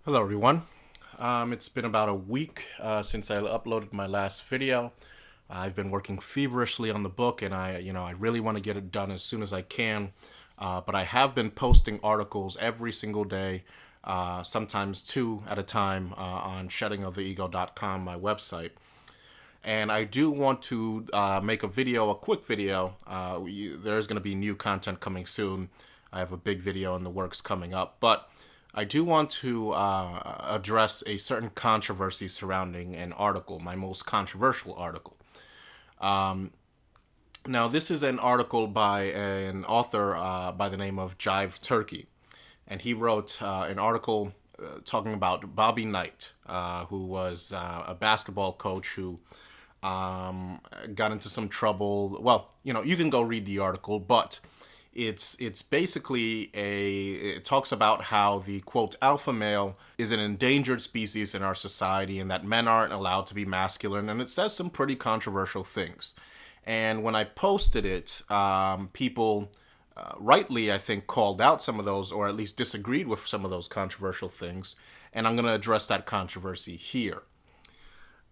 Hello, everyone. It's been about a week since I uploaded my last video. I've been working feverishly on the book, and I really want to get it done as soon as I can. But I have been posting articles every single day, sometimes two at a time, on sheddingoftheego.com, my website. And I do want to make a quick video. There's going to be new content coming soon. I have a big video in the works coming up, but I do want to address a certain controversy surrounding an article, my most controversial article. Now, this is an article by an author by the name of Jive Turkey, and he wrote an article talking about Bobby Knight, who was a basketball coach who got into some trouble. Well, you can go read the article, but it's basically it talks about how the quote alpha male is an endangered species in our society and that men aren't allowed to be masculine, and it says some pretty controversial things. And when I posted it, people rightly, I think, called out some of those, or at least disagreed with some of those controversial things, and I'm going to address that controversy here.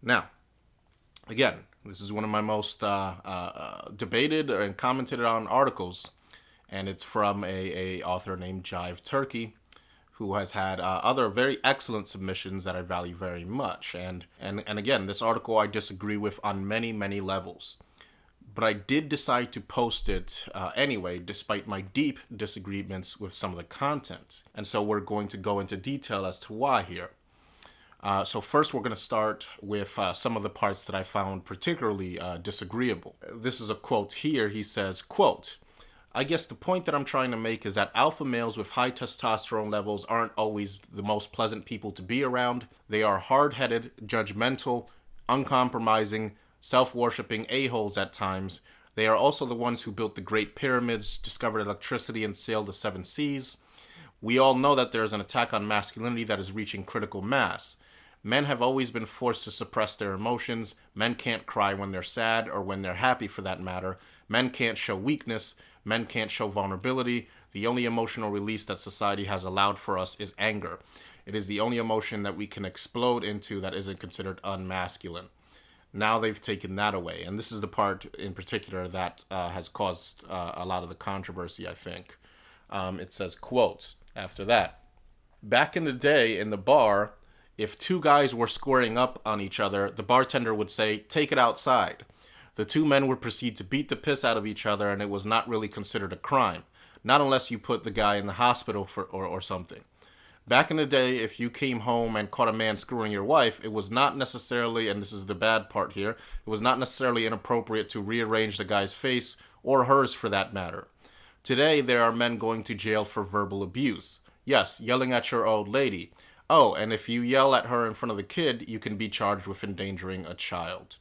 Now, again, this is one of my most debated and commented on articles, and it's from a author named Jive Turkey, who has had other very excellent submissions that I value very much. And again, this article I disagree with on many, many levels. But I did decide to post it anyway, despite my deep disagreements with some of the content. And so we're going to go into detail as to why here. So first, we're going to start with some of the parts that I found particularly disagreeable. This is a quote here. He says, quote, "I guess the point that I'm trying to make is that alpha males with high testosterone levels aren't always the most pleasant people to be around. They are hard-headed, judgmental, uncompromising, self-worshipping a-holes at times. They are also the ones who built the Great Pyramids, discovered electricity, and sailed the seven seas. We all know that there is an attack on masculinity that is reaching critical mass. Men have always been forced to suppress their emotions. Men can't cry when they're sad or when they're happy, for that matter. Men can't show weakness. Men can't show vulnerability. The only emotional release that society has allowed for us is anger. It is the only emotion that we can explode into that isn't considered unmasculine." Now they've taken that away. And this is the part in particular that has caused a lot of the controversy, I think. It says, quote, after that, "Back in the day in the bar, if two guys were squaring up on each other, the bartender would say, 'Take it outside.' The two men would proceed to beat the piss out of each other, and it was not really considered a crime. Not unless you put the guy in the hospital or something. Back in the day, if you came home and caught a man screwing your wife, it was not necessarily, and this is the bad part here, it was not necessarily inappropriate to rearrange the guy's face, or hers for that matter. Today, there are men going to jail for verbal abuse. Yes, yelling at your old lady. Oh, and if you yell at her in front of the kid, you can be charged with endangering a child."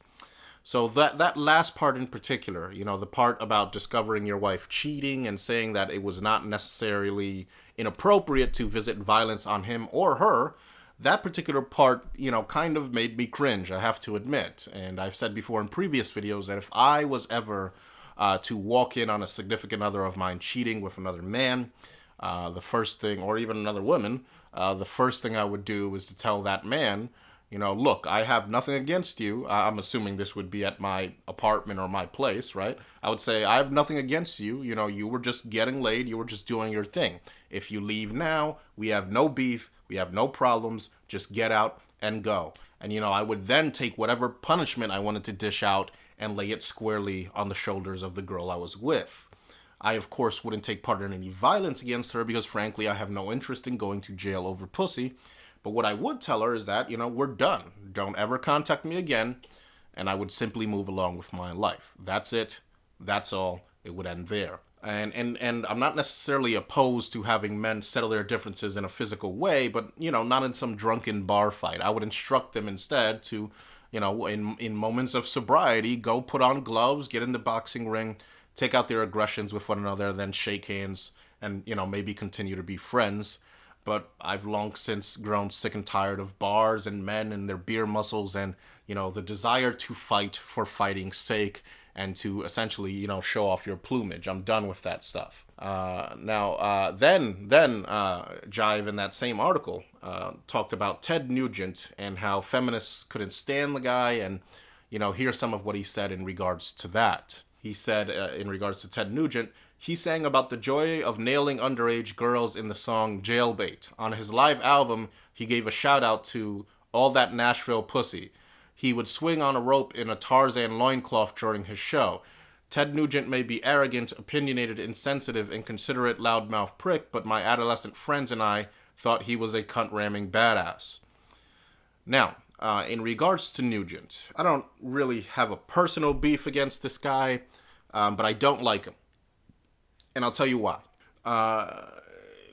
So that last part in particular, the part about discovering your wife cheating and saying that it was not necessarily inappropriate to visit violence on him or her, that particular part, kind of made me cringe, I have to admit. And I've said before in previous videos that if I was ever to walk in on a significant other of mine cheating with another man, the first thing, or even another woman, the first thing I would do is to tell that man, look, I have nothing against you. I'm assuming this would be at my apartment or my place, right? I would say, I have nothing against you. You were just getting laid. You were just doing your thing. If you leave now, we have no beef. We have no problems. Just get out and go. And, I would then take whatever punishment I wanted to dish out and lay it squarely on the shoulders of the girl I was with. I, of course, wouldn't take part in any violence against her because, frankly, I have no interest in going to jail over pussy. But what I would tell her is that, we're done. Don't ever contact me again. And I would simply move along with my life. That's it. That's all. It would end there. And I'm not necessarily opposed to having men settle their differences in a physical way, but, not in some drunken bar fight. I would instruct them instead to, in moments of sobriety, go put on gloves, get in the boxing ring, take out their aggressions with one another, then shake hands and, maybe continue to be friends. But I've long since grown sick and tired of bars and men and their beer muscles and, the desire to fight for fighting's sake and to essentially, show off your plumage. I'm done with that stuff. Then Jive in that same article talked about Ted Nugent and how feminists couldn't stand the guy, and here's some of what he said in regards to that. He said, in regards to Ted Nugent, he sang about the joy of nailing underage girls in the song Jailbait. On his live album, he gave a shout out to all that Nashville pussy. He would swing on a rope in a Tarzan loincloth during his show. Ted Nugent may be arrogant, opinionated, insensitive, inconsiderate, loudmouth prick, but my adolescent friends and I thought he was a cunt-ramming badass. Now, in regards to Nugent, I don't really have a personal beef against this guy, but I don't like him. And I'll tell you why.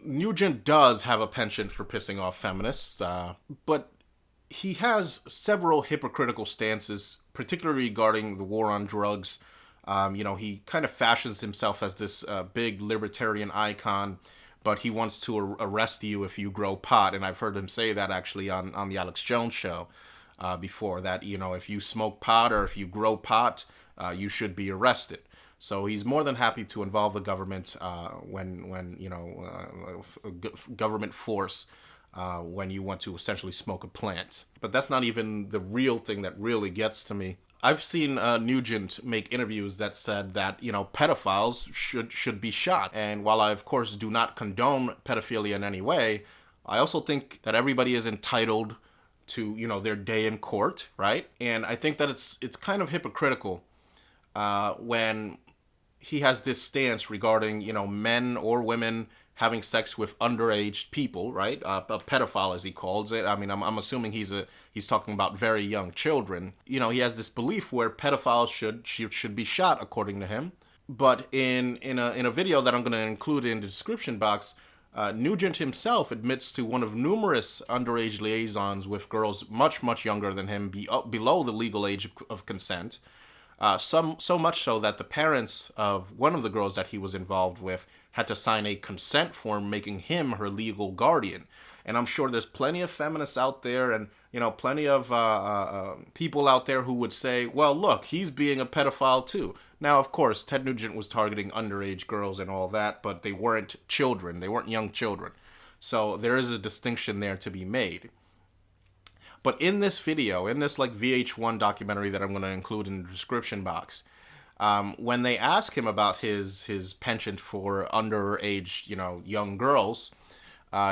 Nugent does have a penchant for pissing off feminists, but he has several hypocritical stances, particularly regarding the war on drugs. He kind of fashions himself as this big libertarian icon, but he wants to arrest you if you grow pot. And I've heard him say that actually on the Alex Jones show before, that, if you smoke pot or if you grow pot, you should be arrested. So he's more than happy to involve the government when government force when you want to essentially smoke a plant. But that's not even the real thing that really gets to me. I've seen Nugent make interviews that said that, pedophiles should be shot. And while I, of course, do not condone pedophilia in any way, I also think that everybody is entitled to, their day in court, right? And I think that it's kind of hypocritical when he has this stance regarding, men or women having sex with underage people, right? A pedophile, as he calls it. I mean, I'm assuming he's talking about very young children. He has this belief where pedophiles should be shot, according to him. But in a video that I'm going to include in the description box, Nugent himself admits to one of numerous underage liaisons with girls much, much younger than him, below the legal age of consent. So much so that the parents of one of the girls that he was involved with had to sign a consent form making him her legal guardian. And I'm sure there's plenty of feminists out there and, plenty of people out there who would say, well, look, he's being a pedophile too. Now, of course, Ted Nugent was targeting underage girls and all that, but they weren't children. They weren't young children. So there is a distinction there to be made. But in this video, in this VH1 documentary that I'm going to include in the description box, when they ask him about his penchant for underage, young girls,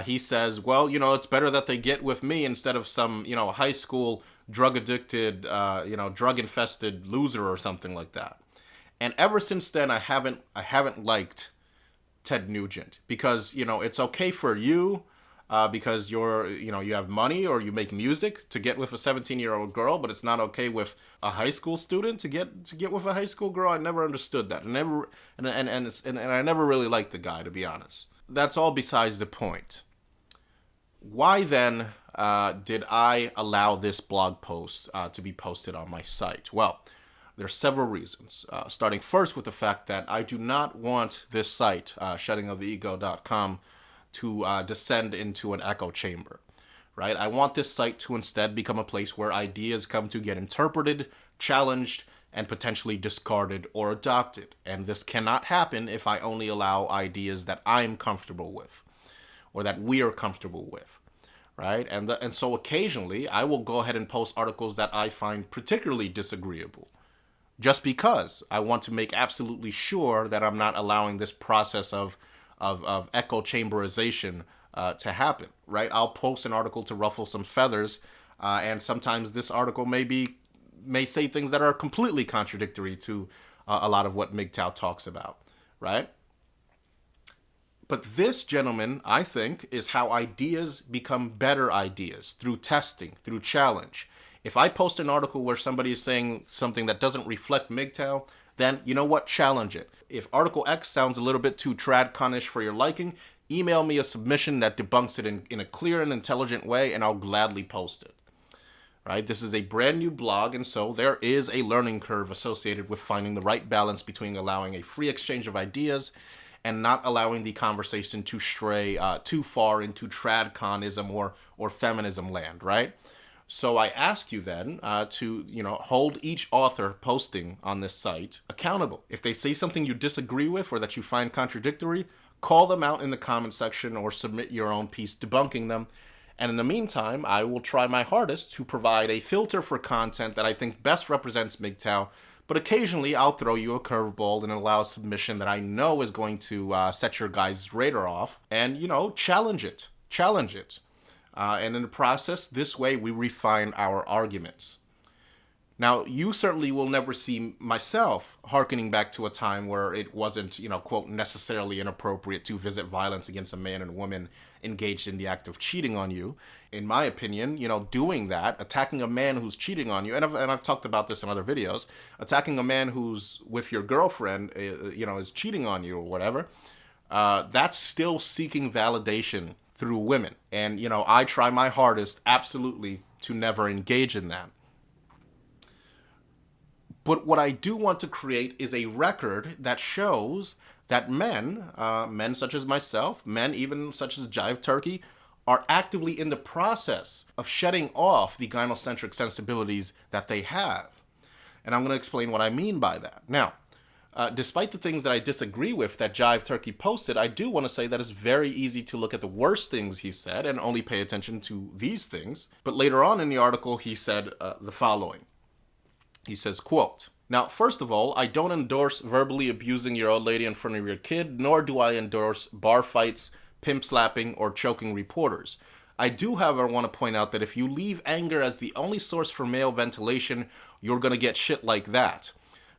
he says, well, it's better that they get with me instead of some, high school drug-addicted, drug-infested loser or something like that. And ever since then, I haven't liked Ted Nugent because, it's okay for you because you have money or you make music to get with a 17-year-old girl, but it's not okay with a high school student to get with a high school girl. I never understood that. And I never really liked the guy, to be honest. That's all besides the point. Why then did I allow this blog post to be posted on my site? Well, there's several reasons, starting first with the fact that I do not want this site, sheddingoftheego.com, to descend into an echo chamber, right? I want this site to instead become a place where ideas come to get interpreted, challenged, and potentially discarded or adopted. And this cannot happen if I only allow ideas that I'm comfortable with or that we are comfortable with, right? And so occasionally I will go ahead and post articles that I find particularly disagreeable, just because I want to make absolutely sure that I'm not allowing this process of echo chamberization to happen, right? I'll post an article to ruffle some feathers, and sometimes this article may say things that are completely contradictory to a lot of what MGTOW talks about, right? But this, gentlemen, I think, is how ideas become better ideas, through testing, through challenge. If I post an article where somebody is saying something that doesn't reflect MGTOW, then you know what? Challenge it. If Article X sounds a little bit too tradconish for your liking, email me a submission that debunks it in a clear and intelligent way, and I'll gladly post it. Right? This is a brand new blog, and so there is a learning curve associated with finding the right balance between allowing a free exchange of ideas and not allowing the conversation to stray too far into tradconism or feminism land, right? So I ask you then to, hold each author posting on this site accountable. If they say something you disagree with or that you find contradictory, call them out in the comment section or submit your own piece debunking them. And in the meantime, I will try my hardest to provide a filter for content that I think best represents MGTOW, but occasionally I'll throw you a curveball and allow a submission that I know is going to set your guys' radar off and, challenge it. Challenge it. And in the process, this way we refine our arguments. Now, you certainly will never see myself hearkening back to a time where it wasn't, quote, necessarily inappropriate to visit violence against a man and woman engaged in the act of cheating on you. In my opinion, doing that, attacking a man who's cheating on you, and I've talked about this in other videos, attacking a man who's with your girlfriend, is cheating on you or whatever, that's still seeking validation through women. And, I try my hardest, absolutely, to never engage in that. But what I do want to create is a record that shows that men such as myself, men even such as Jive Turkey, are actively in the process of shedding off the gynocentric sensibilities that they have. And I'm going to explain what I mean by that. Now, despite the things that I disagree with that Jive Turkey posted, I do want to say that it's very easy to look at the worst things he said and only pay attention to these things. But later on in the article, he said the following. He says, quote, "Now, first of all, I don't endorse verbally abusing your old lady in front of your kid, nor do I endorse bar fights, pimp slapping, or choking reporters. I do, however, want to point out that if you leave anger as the only source for male ventilation, you're going to get shit like that.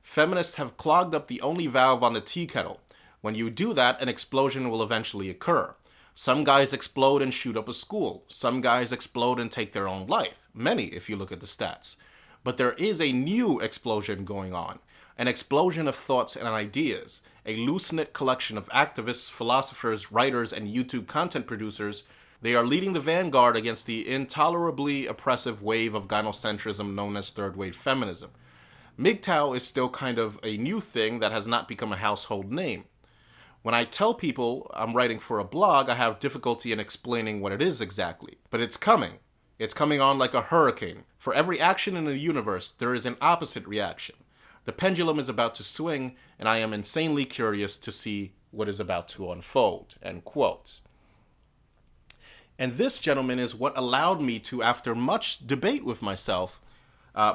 Feminists have clogged up the only valve on the tea kettle. When you do that, an explosion will eventually occur. Some guys explode and shoot up a school. Some guys explode and take their own life. Many, if you look at the stats. But there is a new explosion going on, an explosion of thoughts and ideas, a loose-knit collection of activists, philosophers, writers, and YouTube content producers. They are leading the vanguard against the intolerably oppressive wave of gynocentrism known as third-wave feminism. MGTOW is still kind of a new thing that has not become a household name. When I tell people I'm writing for a blog, I have difficulty in explaining what it is exactly. But it's coming. It's coming on like a hurricane. For every action in the universe, there is an opposite reaction. The pendulum is about to swing, and I am insanely curious to see what is about to unfold." End quote. And this, gentlemen, is what allowed me to, after much debate with myself,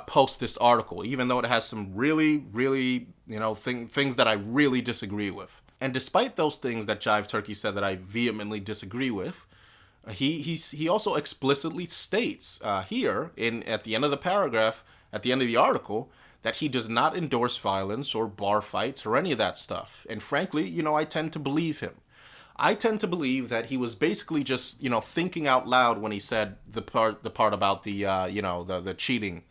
post this article, even though it has some really, really, things that I really disagree with. And despite those things that Jive Turkey said that I vehemently disagree with, he also explicitly states here at the end of the paragraph, at the end of the article, that he does not endorse violence or bar fights or any of that stuff. And frankly, I tend to believe him. I tend to believe that he was basically just, thinking out loud when he said the part about the cheating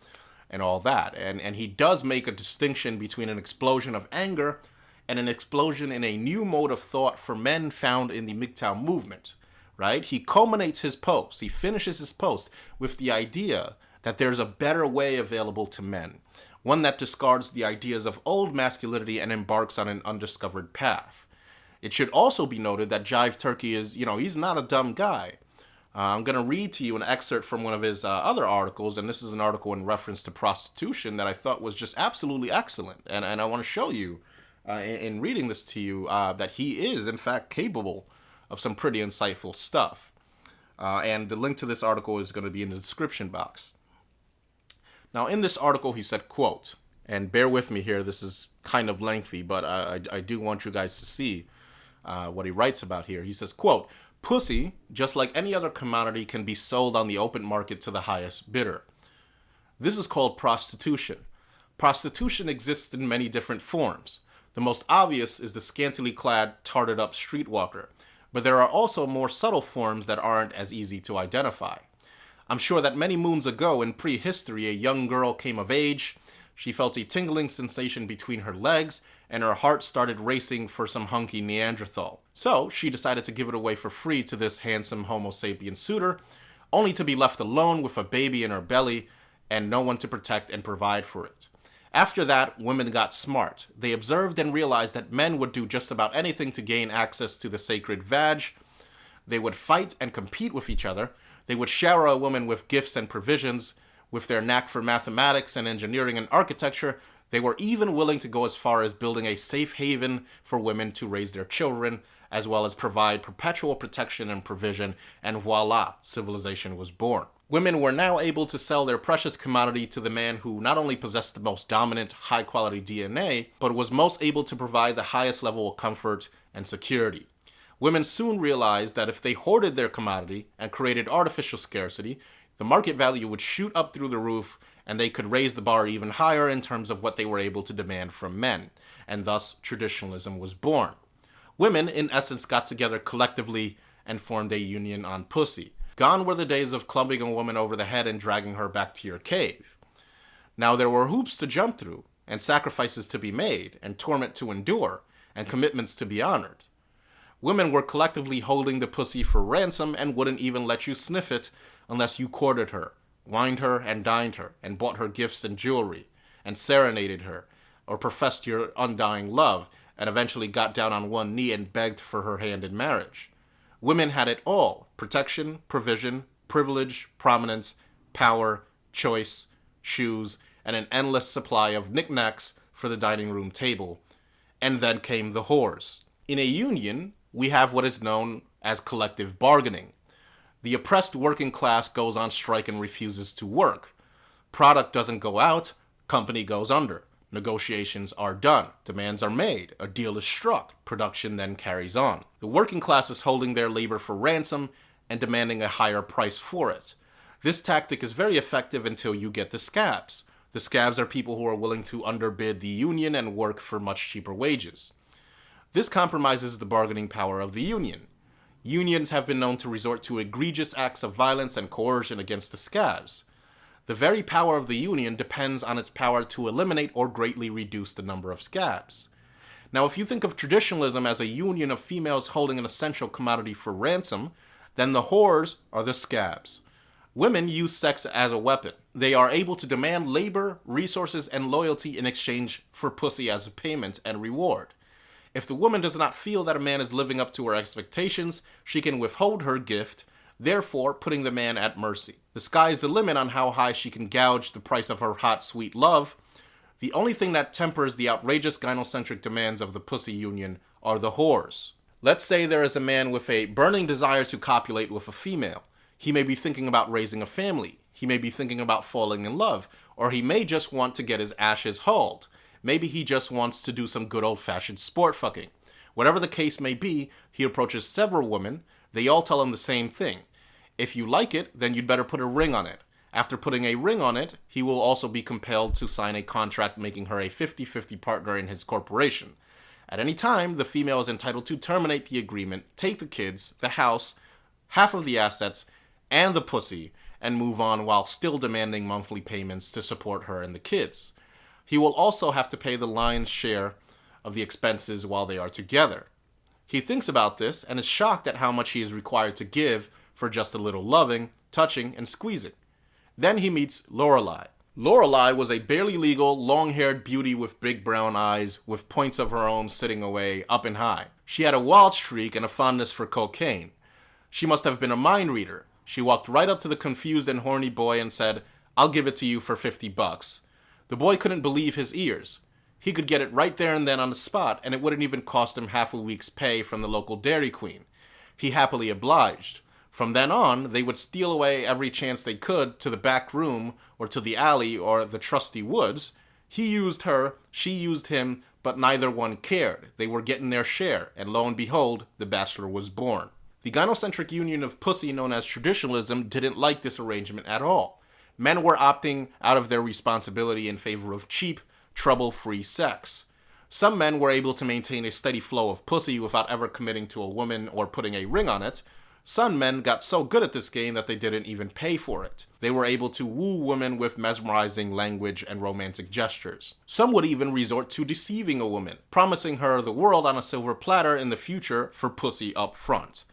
and all that. And he does make a distinction between an explosion of anger and an explosion in a new mode of thought for men found in the MGTOW movement. Right? He culminates his post. He finishes his post with the idea that there's a better way available to men, one that discards the ideas of old masculinity and embarks on an undiscovered path. It should also be noted that Jive Turkey is, he's not a dumb guy. I'm going to read to you an excerpt from one of his other articles, and this is an article in reference to prostitution that I thought was just absolutely excellent. And I want to show you, in reading this to you, that he is, in fact, capable of some pretty insightful stuff. And the link to this article is going to be in the description box. Now, in this article, he said, quote, and bear with me here, this is kind of lengthy, but I do want you guys to see what he writes about here. He says, quote, "Pussy, just like any other commodity, can be sold on the open market to the highest bidder. This is called prostitution. Prostitution exists in many different forms. The most obvious is the scantily clad, tarted up streetwalker. But there are also more subtle forms that aren't as easy to identify. I'm sure that many moons ago in prehistory, a young girl came of age. She felt a tingling sensation between her legs, and her heart started racing for some hunky Neanderthal. So she decided to give it away for free to this handsome Homo sapien suitor, only to be left alone with a baby in her belly and no one to protect and provide for it. After that, women got smart. They observed and realized that men would do just about anything to gain access to the sacred vag. They would fight and compete with each other. They would shower a woman with gifts and provisions. With their knack for mathematics and engineering and architecture, they were even willing to go as far as building a safe haven for women to raise their children, as well as provide perpetual protection and provision, and voila, civilization was born. Women were now able to sell their precious commodity to the man who not only possessed the most dominant, high-quality DNA, but was most able to provide the highest level of comfort and security. Women soon realized that if they hoarded their commodity and created artificial scarcity, the market value would shoot up through the roof, and they could raise the bar even higher in terms of what they were able to demand from men, and thus traditionalism was born. Women, in essence, got together collectively and formed a union on pussy. Gone were the days of clubbing a woman over the head and dragging her back to your cave. Now there were hoops to jump through, and sacrifices to be made, and torment to endure, and commitments to be honored. Women were collectively holding the pussy for ransom and wouldn't even let you sniff it unless you courted her, wined her and dined her, and bought her gifts and jewelry, and serenaded her, or professed your undying love, and eventually got down on one knee and begged for her hand in marriage. Women had it all: protection, provision, privilege, prominence, power, choice, shoes, and an endless supply of knickknacks for the dining room table. And then came the whores. In a union, we have what is known as collective bargaining. The oppressed working class goes on strike and refuses to work. Product doesn't go out, company goes under. Negotiations are done, demands are made, a deal is struck, production then carries on. The working class is holding their labor for ransom and demanding a higher price for it. This tactic is very effective until you get the scabs. The scabs are people who are willing to underbid the union and work for much cheaper wages. This compromises the bargaining power of the union. Unions have been known to resort to egregious acts of violence and coercion against the scabs. The very power of the union depends on its power to eliminate or greatly reduce the number of scabs. Now, if you think of traditionalism as a union of females holding an essential commodity for ransom, then the whores are the scabs. Women use sex as a weapon. They are able to demand labor, resources, and loyalty in exchange for pussy as a payment and reward. If the woman does not feel that a man is living up to her expectations, she can withhold her gift, therefore putting the man at mercy. The sky's the limit on how high she can gouge the price of her hot, sweet love. The only thing that tempers the outrageous gynocentric demands of the pussy union are the whores. Let's say there is a man with a burning desire to copulate with a female. He may be thinking about raising a family. He may be thinking about falling in love. Or he may just want to get his ashes hauled. Maybe he just wants to do some good old-fashioned sport fucking. Whatever the case may be, he approaches several women. They all tell him the same thing. If you like it, then you'd better put a ring on it. After putting a ring on it, he will also be compelled to sign a contract making her a 50-50 partner in his corporation. At any time, the female is entitled to terminate the agreement, take the kids, the house, half of the assets, and the pussy, and move on while still demanding monthly payments to support her and the kids. He will also have to pay the lion's share of the expenses while they are together. He thinks about this and is shocked at how much he is required to give for just a little loving, touching, and squeezing. Then he meets Lorelei. Lorelei was a barely legal, long-haired beauty with big brown eyes, with points of her own sitting away, up and high. She had a wild streak and a fondness for cocaine. She must have been a mind reader. She walked right up to the confused and horny boy and said, "I'll give it to you for $50. The boy couldn't believe his ears. He could get it right there and then on the spot, and it wouldn't even cost him half a week's pay from the local Dairy Queen. He happily obliged. From then on, they would steal away every chance they could to the back room, or to the alley, or the trusty woods. He used her, she used him, but neither one cared. They were getting their share, and lo and behold, the bachelor was born. The gynocentric union of pussy known as traditionalism didn't like this arrangement at all. Men were opting out of their responsibility in favor of cheap, trouble-free sex. Some men were able to maintain a steady flow of pussy without ever committing to a woman or putting a ring on it. Some men got so good at this game that they didn't even pay for it. They were able to woo women with mesmerizing language and romantic gestures. Some would even resort to deceiving a woman, promising her the world on a silver platter in the future for pussy up front.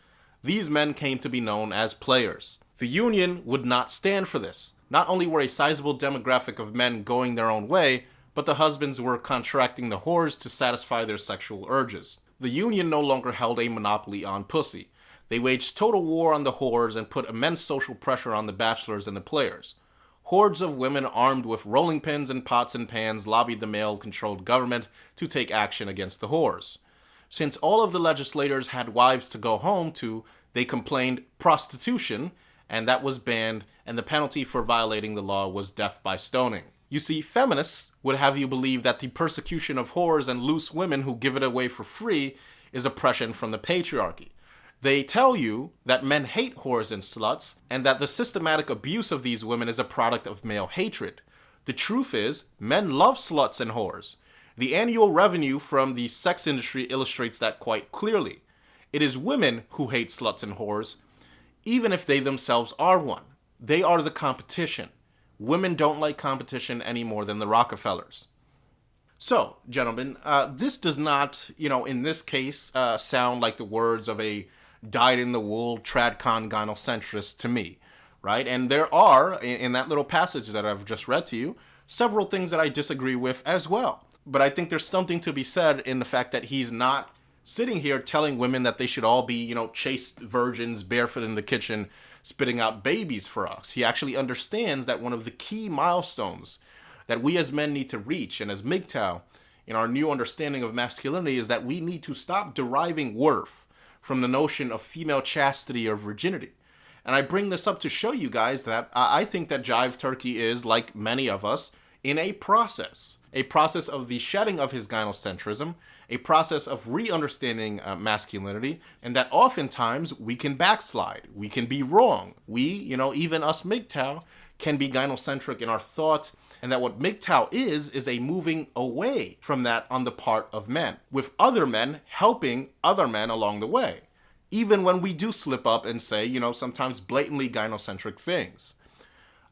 These men came to be known as players. The union would not stand for this. Not only were a sizable demographic of men going their own way, but the husbands were contracting the whores to satisfy their sexual urges. The union no longer held a monopoly on pussy. They waged total war on the whores and put immense social pressure on the bachelors and the players. Hordes of women armed with rolling pins and pots and pans lobbied the male-controlled government to take action against the whores. Since all of the legislators had wives to go home to, they complained prostitution, and that was banned, and the penalty for violating the law was death by stoning. You see, feminists would have you believe that the persecution of whores and loose women who give it away for free is oppression from the patriarchy. They tell you that men hate whores and sluts, and that the systematic abuse of these women is a product of male hatred. The truth is, men love sluts and whores. The annual revenue from the sex industry illustrates that quite clearly. It is women who hate sluts and whores, even if they themselves are one. They are the competition. Women don't like competition any more than the Rockefellers. So, gentlemen, this does not, in this case, sound like the words of a dyed-in-the-wool tradcon gynocentrist to me, right? And there are, in that little passage that I've just read to you, several things that I disagree with as well. But I think there's something to be said in the fact that he's not sitting here telling women that they should all be, chaste virgins, barefoot in the kitchen, spitting out babies for us. He actually understands that one of the key milestones that we as men need to reach, and as MGTOW, in our new understanding of masculinity, is that we need to stop deriving worth from the notion of female chastity or virginity. And I bring this up to show you guys that I think that Jive Turkey is, like many of us, in a process of the shedding of his gynocentrism, a process of re-understanding masculinity, and that oftentimes we can backslide, we can be wrong. We, even us MGTOW, can be gynocentric in our thought, and that what MGTOW is a moving away from that on the part of men, with other men helping other men along the way, even when we do slip up and say, sometimes blatantly gynocentric things.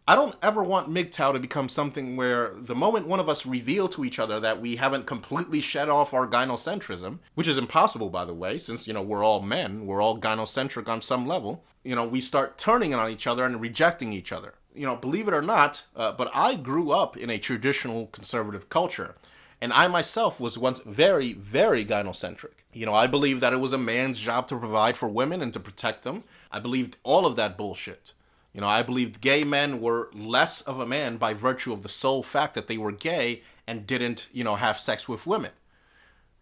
I don't ever want MGTOW to become something where the moment one of us reveal to each other that we haven't completely shed off our gynocentrism, which is impossible, by the way, since, we're all men, we're all gynocentric on some level, we start turning on each other and rejecting each other. Believe it or not, but I grew up in a traditional conservative culture, and I myself was once very, very gynocentric. I believed that it was a man's job to provide for women and to protect them. I believed all of that bullshit. I believed gay men were less of a man by virtue of the sole fact that they were gay and didn't, have sex with women,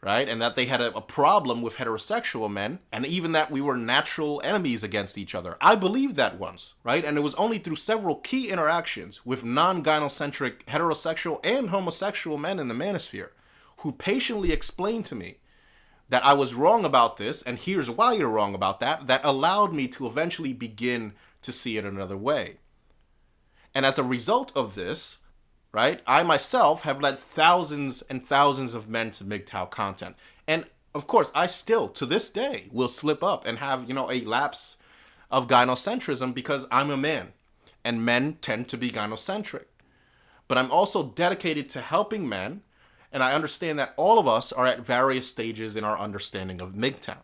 right? And that they had a problem with heterosexual men, and even that we were natural enemies against each other. I believed that once, right? And it was only through several key interactions with non-gynocentric heterosexual and homosexual men in the manosphere who patiently explained to me that I was wrong about this, and here's why you're wrong about that, that allowed me to eventually begin to see it another way. And as a result of this, right, I myself have led thousands and thousands of men to MGTOW content. And of course, I still, to this day, will slip up and have, a lapse of gynocentrism because I'm a man. And men tend to be gynocentric. But I'm also dedicated to helping men, and I understand that all of us are at various stages in our understanding of MGTOW.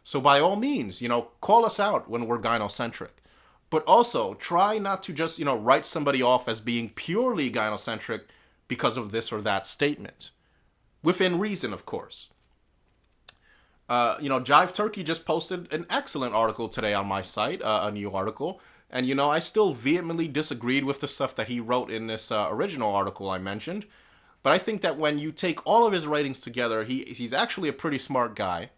So by all means, call us out when we're gynocentric. But also, try not to just, write somebody off as being purely gynocentric because of this or that statement. Within reason, of course. Jive Turkey just posted an excellent article today on my site, a new article. And, I still vehemently disagreed with the stuff that he wrote in this original article I mentioned. But I think that when you take all of his writings together, he's actually a pretty smart guy.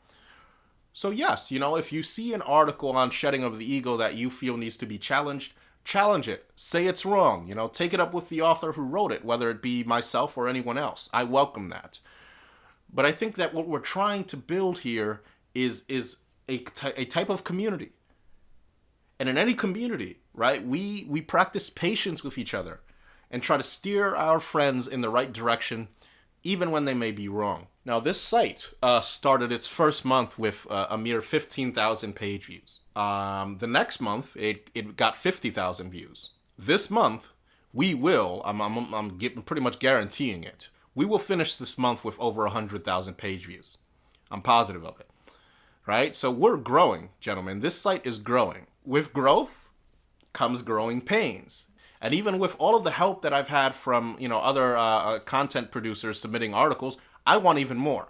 So yes, if you see an article on shedding of the ego that you feel needs to be challenged, challenge it. Say it's wrong. Take it up with the author who wrote it, whether it be myself or anyone else. I welcome that. But I think that what we're trying to build here is a type of community. And in any community, right, we practice patience with each other and try to steer our friends in the right direction, even when they may be wrong. Now, this site started its first month with a mere 15,000 page views. The next month, it got 50,000 views. This month, we will, I'm pretty much guaranteeing it, we will finish this month with over 100,000 page views. I'm positive of it. Right? So we're growing, gentlemen. This site is growing. With growth comes growing pains. And even with all of the help that I've had from, other content producers submitting articles, I want even more,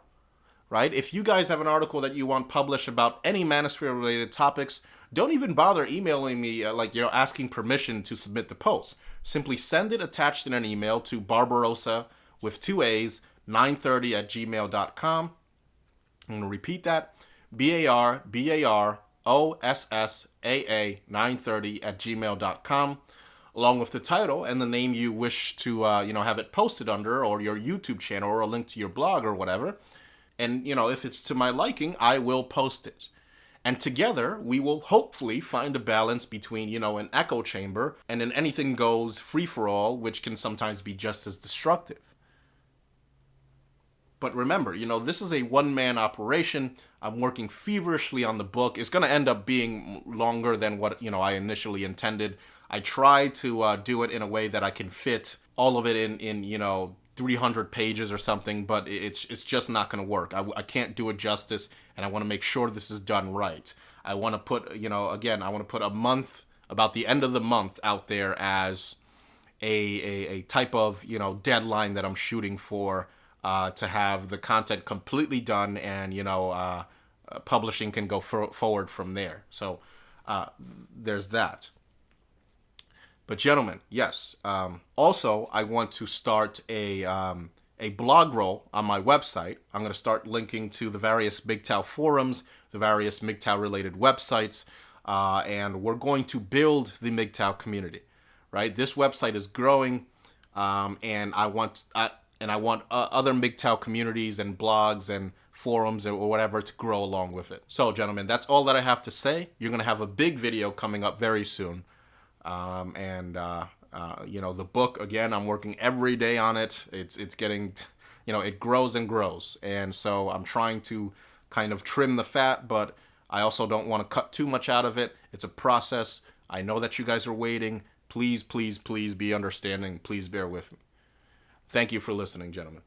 right? If you guys have an article that you want published about any manosphere-related topics, don't even bother emailing me, asking permission to submit the post. Simply send it attached in an email to Barbarossa with 2 A's, 930 at gmail.com. I'm going to repeat that. BARBAROSSAA930 @gmail.com, along with the title and the name you wish to, have it posted under, or your YouTube channel, or a link to your blog or whatever. And, if it's to my liking, I will post it. And together, we will hopefully find a balance between, an echo chamber and an anything goes free-for-all, which can sometimes be just as destructive. But remember, this is a one-man operation. I'm working feverishly on the book. It's going to end up being longer than what, I initially intended. I tried to do it in a way that I can fit all of it in 300 pages or something, but it's just not going to work. I can't do it justice, and I want to make sure this is done right. I want to put, again, I want to put a month, about the end of the month, out there as a type of, deadline that I'm shooting for, to have the content completely done, and, publishing can go forward from there. So there's that. But gentlemen, yes. Also, I want to start a blog roll on my website. I'm going to start linking to the various MGTOW forums, the various MGTOW related websites, and we're going to build the MGTOW community. Right? This website is growing, and I want other MGTOW communities and blogs and forums or whatever to grow along with it. So, gentlemen, that's all that I have to say. You're going to have a big video coming up very soon. The book, again, I'm working every day on it. It's getting, it grows and grows. And so I'm trying to kind of trim the fat, but I also don't want to cut too much out of it. It's a process. I know that you guys are waiting. Please, please, please be understanding. Please bear with me. Thank you for listening, gentlemen.